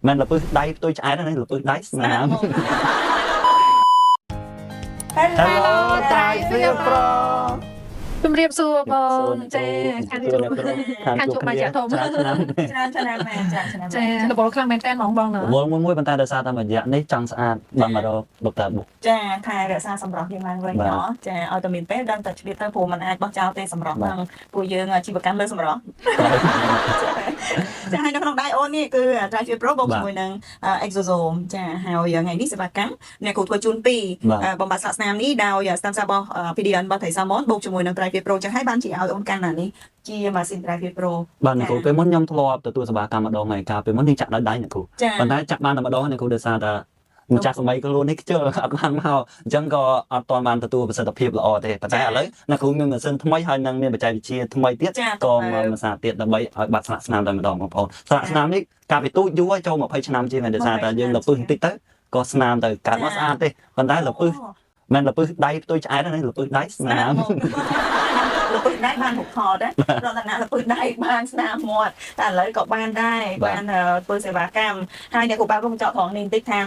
มันระเบิดได้ตัวใจนั่นระเบิดได้น้ำ Hello ตายเฟียโปรជំរាបសួរបងចាខាងជួបមកចាក់ធំឆ្នាំមែនចារបងខ្លាំងមែនតើហ្មងបងណាមួយប៉ុន្តែដោយសារតែមួយរយៈនេះចង់ស្អាតបានមករកដុកទ័របុកចាថែរក្សាសម្រស់យើងឡើងវិញเนาะចាឲ្យតែមានពេលដឹងតែឆ្លៀតទៅព្រោះมันអាចបោះចោលទេសម្រស់ហ្នឹងព្រោះយើងអាជីវកម្មលើសម្រស់ចាហើយនៅក្នុងដៃអូននេះគឺ Tri-Fit Pro បូកជាមួយនឹង Exosome ចាហើយថ្ងៃនេះសេវាកម្មអ្នកគ្រូធ្វើជូន2បំបត្តិស្លាកស្នាមនេះដោយស្នាមសារបស់ PDN របស់ថៃសាម៉ុនបូកជាមួយនឹង Tri-Fit Pro ចឹងហើយបានជាឲ្យអូនកាន់អានេះជាម៉ាស៊ីន Tri-Fit Pro បាទអ្នកគ្រូពេលមុនខ្ញុំធ្លាប់ទទួលសេវាកម្មម្ដងហើយកាលពេលមុនយើងចាក់ដោយដៃអ្នកគ្រូប៉ុន្តែចាក់បានតែម្ដងអ្នកគ្រូដោយសារតែម្ចាស់សម័យខ្លួននេះខ្ជិលអត់បានមកអញ្ចឹងក៏អត់ទាន់បានទទួលប្រសិទ្ធភាពល្អទេប៉ុន្តែឥឡូវអ្នកគ្រូមានម៉ាស៊ីនថ្មីហើយនឹងមានបច្ចេកវិទ្យាថ្មីទៀតក៏មកភាសាទៀតដើម្បីឲ្យបាត់ស្លាកស្នាមតែម្ដងបងប្អូនស្លាកស្នាមនេះកាលពីទូចយូរហើយចូល20ឆ្នាំជាងហើយដោយសារតែយើងលពឹសបន្តិចទៅក៏ស្នាមទៅកើតមកស្អាតទេប៉ុន្តែលពឹសមិនលពឹសដៃផ្ទុយឆ្អែតហ្នឹងលពឹសដៃស្នាមលពឹសដៃបានមុខខតណារតនាលពឹសដៃបានស្នាមមាត់តែឥឡូវក៏បានដែរបានធ្វើសេវាកម្មហើយអ្នកគ្រូបាល់ខ្ញុំចោទត្រង់នេះបន្តិចថា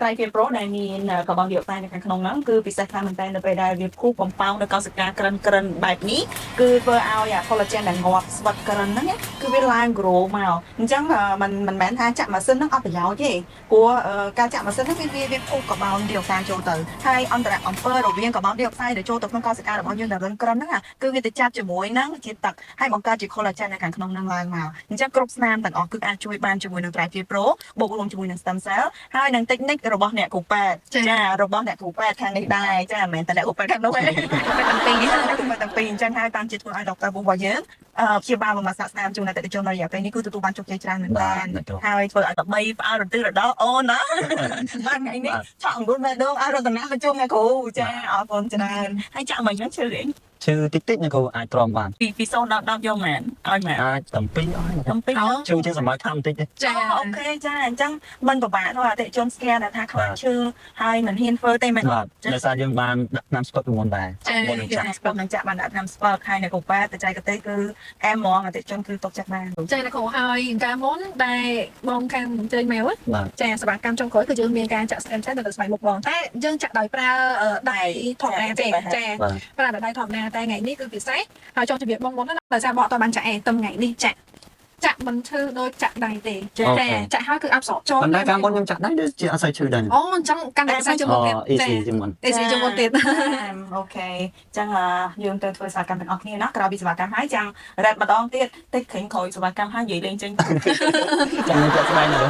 Tri-Fit Pro ដែលមានកាបូនឌីអុកសាយនៅខាងក្នុងហ្នឹងគឺពិសេសខ្លាំងមែនទែននៅពេលដែលវាគូបំផោងនៅកោសិកាក្រិនបែបនេះគឺធ្វើឲ្យ collagen ដែលងាប់ស្វិតក្រិនហ្នឹងគឺវាឡើង grow មកអញ្ចឹងមិនមែនថាចាក់ម៉ាស៊ីនហ្នឹងអត់ប្រយោជន៍ទេព្រោះការចាក់ម៉ាស៊ីនហ្នឹងវាគូកាបូនឌីអុកសាយចូលទៅហើយអន្តរអំពើរវាងកាបូនឌីអុកសាយដែលចូលទៅក្នុងកោសិការបស់យើងដែលរឹងក្រិនហ្នឹងគឺវាទៅចាប់ជាមួយនឹងជាទឹកហើយបង្កើតជា collagen នៅខាងក្នុងហ្នឹងឡើងមកអញ្ចឹងគ្រប់ស្នាមទាំងអស់គឺអាចជួយបានជាមួយនឹង Tri-Fit Pro បូករួមជាមួយនឹង stem cell ហើយនឹង technique របស់អ្នកគ្រូពេទ្យចារបស់អ្នកគ្រូពេទ្យខាងនេះដែរចាមិនមែនតែអ្នកគ្រូពេទ្យខាងនោះទេពេទ្យទាំងពីរអញ្ចឹងហើយតាមជាធ្វើឲ្យ Dr. របស់យើងព្យាបាលបំបាត់ស្លាកស្នាមជូនអតិថិជននៅរយៈពេលនេះគឺទទួលបានជោគជ័យច្រើនមែនទែនហើយធ្វើឲ្យ3ផ្អើលរន្ទឺរដល់អូនណាបាទថ្ងៃនេះឆក់អង្គុយមេដងឲ្យរតនាមកជុំអ្នកគ្រូចាអរគុណច្រើនហើយចាក់មកយើងឈឺអីឈឺតិចតិចអ្នកគ្រូអាចទ្រាំបានពី0ដល់10យកមែនឲ្យមែនអាចតំពីអស់តំពីឈឺជាងសម័យខាងបន្តិចទេចាអូខេចាអញ្ចឹងមិនពិបាកទេអតិថិជនស្គាល់ថាខ្លាចឈឺហើយមិនហ៊ានធ្វើទេមែនបាទដោយសារយើងបានដាក់ថ្នាំស្ពឹកពីមុនដែរមុននឹងចាក់ស្ពឹកនឹងចាក់បានដាក់ថ្នាំស្ពឹកហើយនៅគ្រូពេទ្យបច្ចេកទេសគឺអែមហ្មងអតិថិជនគឺຕົកចិត្តបានចាអ្នកគ្រូហើយកាលមុនដែលបងខាងអញ្ជើញមកចាសេវាកម្មចុងក្រោយគឺយើងមានការចាក់ stem cell នៅស្បែកមុខបងតែយើងចាក់ដោយប្រើដៃធម្មតាទេចាប្រើដៃធម្មតាតែថ្ងៃនេះគឺពិសេសហើយចង់ជម្រាបបងមុនណាដោយសារបងអត់បានចាក់ឯងតែថ្ងៃនេះចាក់មិនឈឺដូចចាក់ដៃទេចាចាក់ហើយគឺអត់ស្រកចូលប៉ុន្តែកាលមុនខ្ញុំចាក់ដៃដូចជាអត់សូវឈឺដែរអូអញ្ចឹងកាន់តែខ្សែជាមួយទៀតeasy ជាមួយទៀតអូខេអញ្ចឹងយើងទៅធ្វើសេវាកម្មទាំងអស់គ្នាណាក្រោយពីសេវាកម្មហើយចាំរ៉េតម្ដងទៀតតិចក្រែងក្រោយសេវាកម្មហើយនិយាយលេងចេញចាំចាក់ស្បែកណា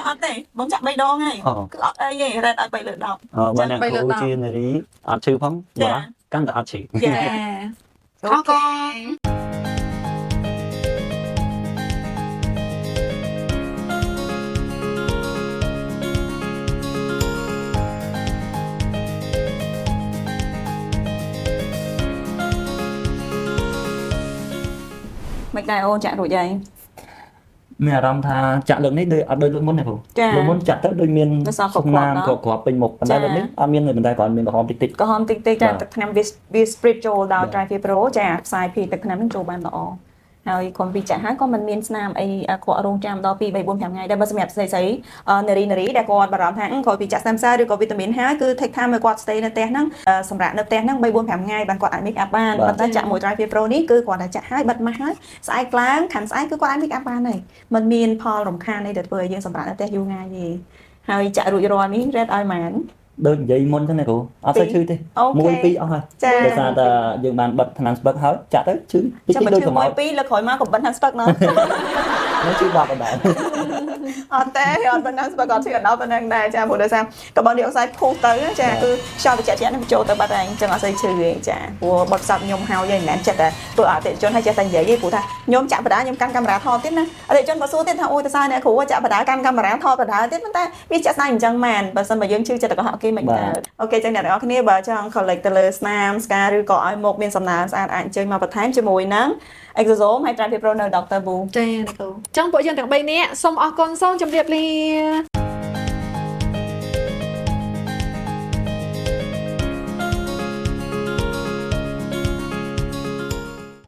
អត់ទេបងចាក់3ដងហើយគឺអត់អីទេរ៉េតឲ្យ3លើ10បើអ្នកគ្រូជានារីអត់ឈឺផងបាទកាន់តែអត់ឈឺចាអរគុណមិនដែរអូនចាក់រួចហើយមានអារម្មណ៍ថាចាក់លើកនេះដូចអត់ដូចលើកមុនទេគ្រូលើកមុនចាក់ទៅដូចមានសំណាមគ្រាប់ពេញមុខប៉ុន្តែលើកនេះអត់មានទេប៉ុន្តែគ្រាន់មានក្រហមតិចតិចក្រហមតិចតិចតែទឹកថ្នាំវា spray ចូលដល់ Tri-Fit Pro ចាផ្សាយពីទឹកថ្នាំនឹងចូលបានល្អហើយគុំពីចាក់ហើយក៏មិនមានស្នាមអីខករងចាំដល់2 3 4 5ថ្ងៃដែរបើសម្រាប់ស្រីនារីដែលគាត់បារម្ភថាគាត់ពីចាក់ stem cell ឬក៏វីតាមីនហើយគឺ take time ឲ្យគាត់ stay នៅផ្ទះហ្នឹងសម្រាប់នៅផ្ទះហ្នឹង3 4 5ថ្ងៃបានគាត់អាច make up បានប៉ុន្តែចាក់មួយ Tri-Fit Pro នេះគឺគាត់តែចាក់ហើយបិទម៉ាស់ហើយស្អែកឡើងខាន់ស្អែកគឺគាត់អាច make up បានហើយมันមានផលរំខានអីដែលធ្វើឲ្យយើងសម្រាប់នៅផ្ទះយូរថ្ងៃទេហើយចាក់រួចរាល់នេះ rate ឲ្យម៉ានដូចនិយាយមុនចឹងណាគ្រូអត់សូវឈឺទេ1 2អស់ហើយដោយសារតែយើងបានបិទថ្នាំស្ពឹកហើយចាក់ទៅឈឺតិចដូចកម្ពុជា1 2លើក្រោយមកក៏បិទថ្នាំស្ពឹកណោះនោះឈឺ10ដែរអត់ទេអត់បិទថ្នាំស្ពឹកក៏ឈឺដល់ប៉ុណ្ណឹងដែរចាព្រោះដោយសារកាបូនឌីអុកសាយពុះទៅចាគឺខ្យល់ត្រជាក់នេះចូលទៅបាត់ហើយអញ្ចឹងអត់សូវឈឺទេចាព្រោះបត់សັບខ្ញុំហើយមិនមែនចិត្តតែធ្វើអតិថិជនហើយចេះតែនិយាយទេព្រោះថាខ្ញុំចាក់បដាខ្ញុំកាន់កាមេរ៉ាថតទៀតណាអតិថិជនក៏សួរទៀតថាអូយតើសារអ្នកគ្រូចាក់បដាកាន់កាមេរ៉ាថតបដាទៀតប៉ុន្តែវាចាក់ស្ដាយអញ្ចឹងមែនបើសិនបើយើងឈឺចិត្តក៏ហៅគេមិនដែរអូខេចឹងអ្នកទាំងអស់គ្នាបើចង់ collect ទៅលើស្នាមស្ការឬក៏ឲ្យមុខមានសំណើមស្អាតអាចអញ្ជើញមកបន្ថែមជាមួយនឹង Exosome ហើយ Tri-Fit Pro នៅ Dr. Boo ចា៎គ្រូចឹងពួកយើងទាំង3នាក់សូមអរគុណសូមជម្រាបលា